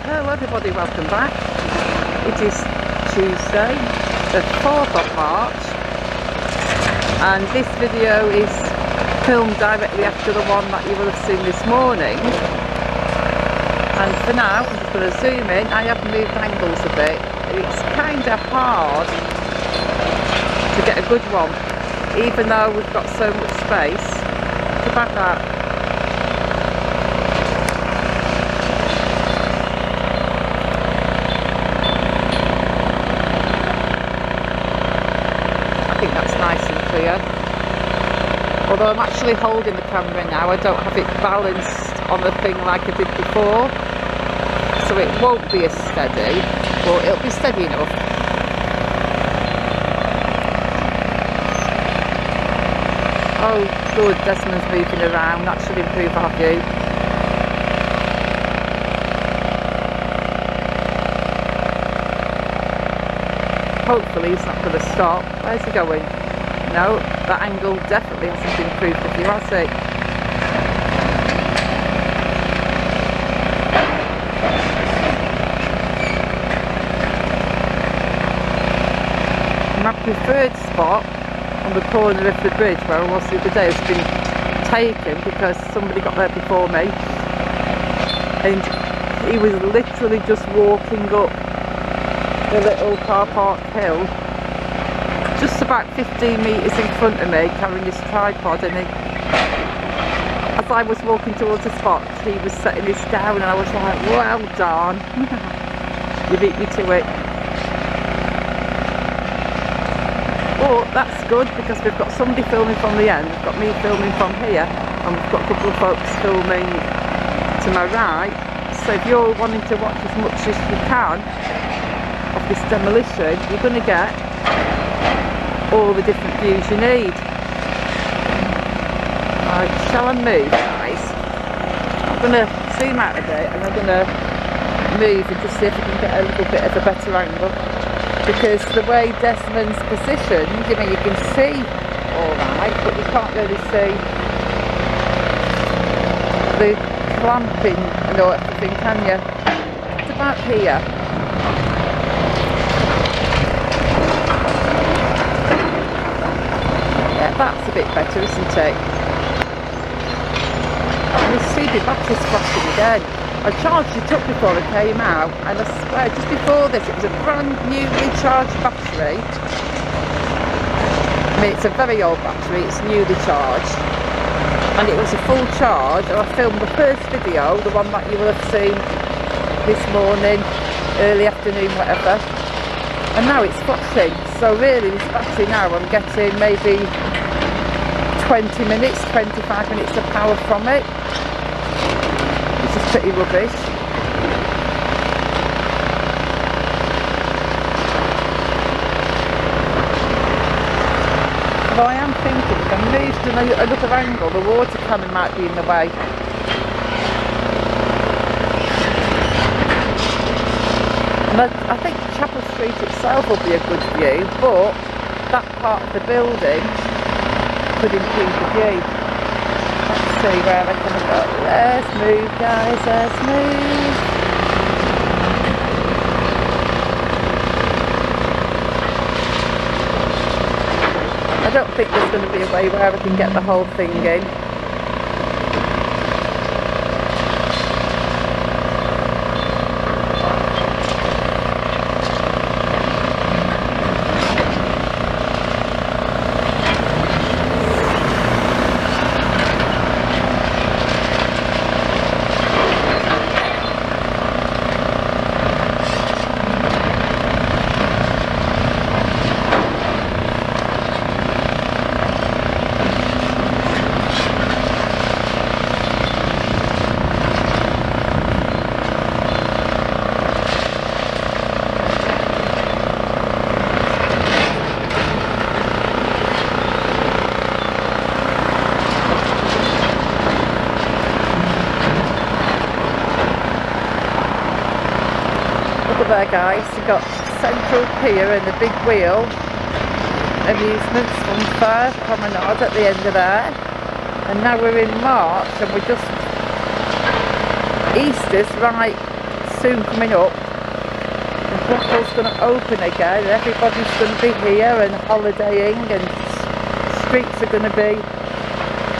Hello everybody, welcome back. It is Tuesday, the 4th of March, and this video is filmed directly after the one that you will have seen this morning. And for now, I'm just going to zoom in. I have moved angles a bit. It's kind of hard to get a good one, even though we've got so much space. It's about that. I think that's nice and clear. Although I'm actually holding the camera now, I don't have it balanced on the thing like I did before, so it won't be as steady, but it'll be steady enough. Oh good, Desmond's moving around, that should improve our view. Hopefully he's not going to stop. Where's he going? No, that angle definitely hasn't improved the view, has it? My preferred spot on the corner of the bridge where I was the other day has been taken because somebody got there before me, and he was literally just walking up the little car park hill, just about 15 metres in front of me, carrying his tripod, and as I was walking towards the spot, he was setting this down, and I was like, well done, you beat me to it. But that's good because we've got somebody filming from the end, we've got me filming from here, and we've got a couple of folks filming to my right, so if you're wanting to watch as much as you can of this demolition, you're going to get all the different views you need. Right, shall I move, guys? I'm going to zoom out a bit, and I'm going to move and just see if I can get a little bit of a better angle, because the way Desmond's positioned, you know, you can see alright, but you can't really see the clamping and all everything, can you? It's about here. That's a bit better, isn't it? This stupid battery's flashing again. I charged it up before I came out, and I swear just before this it was a brand newly charged battery. I mean, it's a very old battery, it's newly charged, and it was a full charge, and I filmed the first video, the one that you will have seen this morning, early afternoon, whatever, and now it's flashing. So really this battery now, I'm getting maybe 20 minutes, 25 minutes of power from it, which is pretty rubbish. Although I am thinking if I moved to another angle, the water cannon might be in the way. And I think Chapel Street itself will be a good view, but that part of the building could improve the view. Let's see where I can go. Let's move, guys, let's move. I don't think there's going to be a way where I can get the whole thing in. There guys, you've got Central Pier and the big wheel, amusements, fun fair, promenade at the end of there, and now we're in March and we're just Easter's right soon coming up. And Blackpool's going to open again, and everybody's going to be here and holidaying, and streets are going to be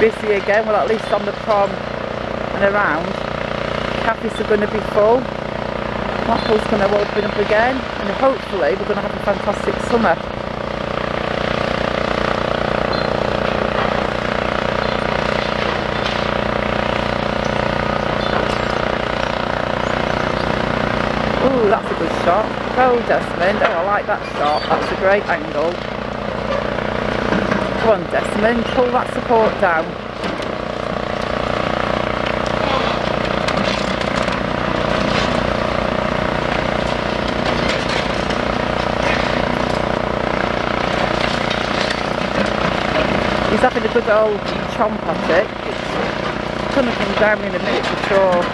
busy again, well at least on the prom and around. Cafes are going to be full. Blackpool's going to open up again, and hopefully we're going to have a fantastic summer. Ooh, that's a good shot. Go Desmond. Oh, I like that shot. That's a great angle. Come on Desmond, pull that support down. He's having a good old chomp at it. It's going to come down in a minute for sure.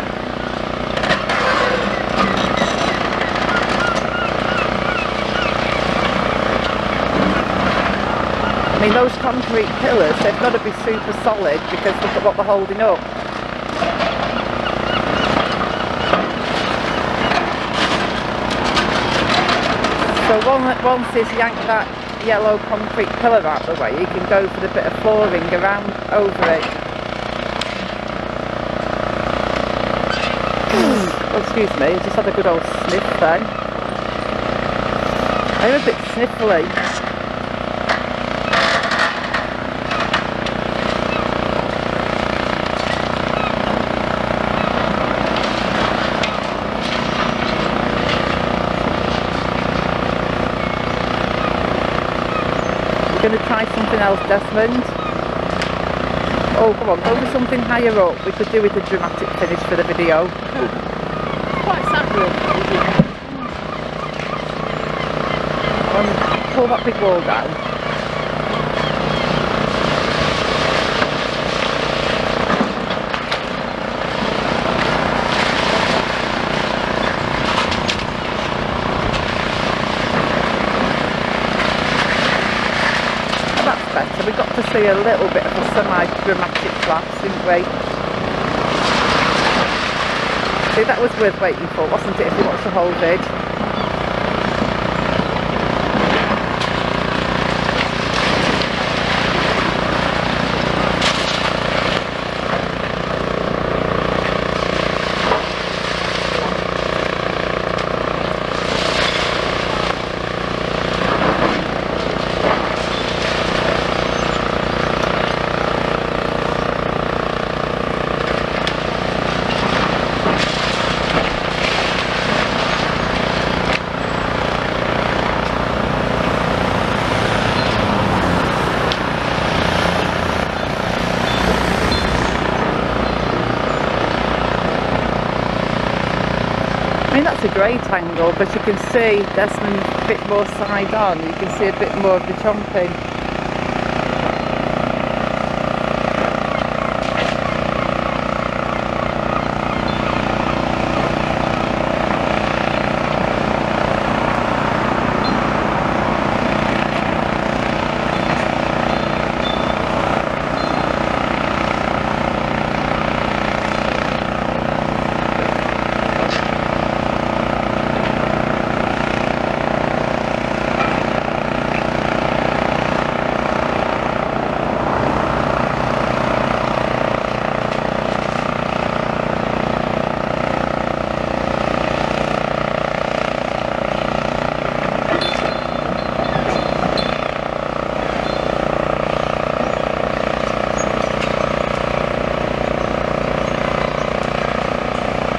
I mean, those concrete pillars, they've got to be super solid because look at what they're holding up. So once he's yanked that yellow concrete pillar out of the way, you can go for the bit of flooring around over it. Oh, excuse me, I just had a good old sniff then. I'm a bit sniffly. Going to try something else, Desmond. Oh, come on, go for something higher up. We could do with a dramatic finish for the video. Quite sad. Pull that big wall down. Better. We got to see a little bit of a semi-dramatic collapse, didn't we? See, that was worth waiting for, wasn't it, if you watched the whole vid? I mean, that's a great angle, but you can see Desmond a bit more side on. You can see a bit more of the chomping.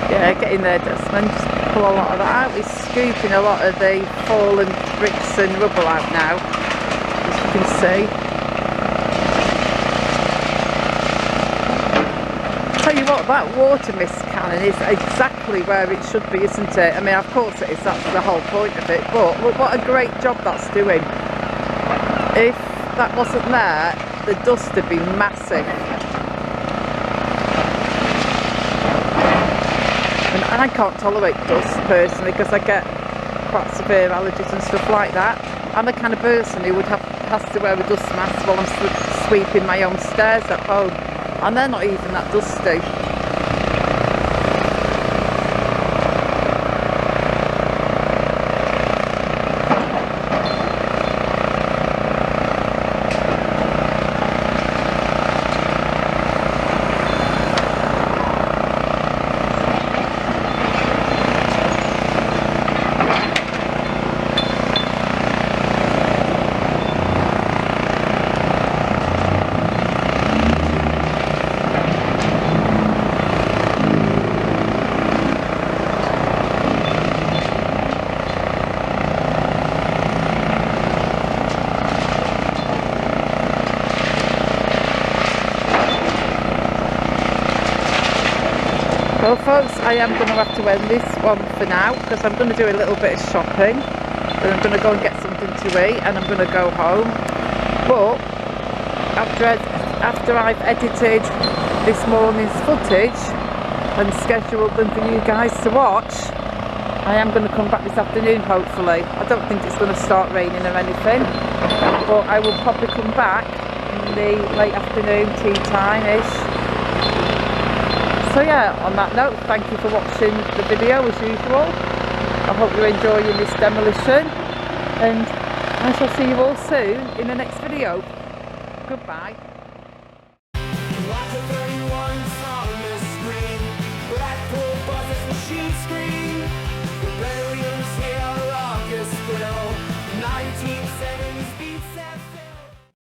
Yeah, get in there Desmond, just pull a lot of that out. He's scooping a lot of the fallen bricks and rubble out now, as you can see. Tell you what, that water mist cannon is exactly where it should be, isn't it? I mean, of course it is, that's the whole point of it, but look what a great job that's doing. If that wasn't there, the dust would be massive. And I can't tolerate dust personally because I get quite severe allergies and stuff like that. I'm the kind of person who would has to wear a dust mask while I'm sweeping my own stairs at home, and they're not even that dusty. folks, I am going to have to end this one for now because I'm going to do a little bit of shopping. Then I'm going to go and get something to eat and I'm going to go home. But after I've edited this morning's footage and scheduled them for you guys to watch, I am going to come back this afternoon hopefully. I don't think it's going to start raining or anything, but I will probably come back in the late afternoon, tea time-ish. So yeah, on that note, thank you for watching the video as usual. I hope you're enjoying this demolition and I shall see you all soon in the next video. Goodbye.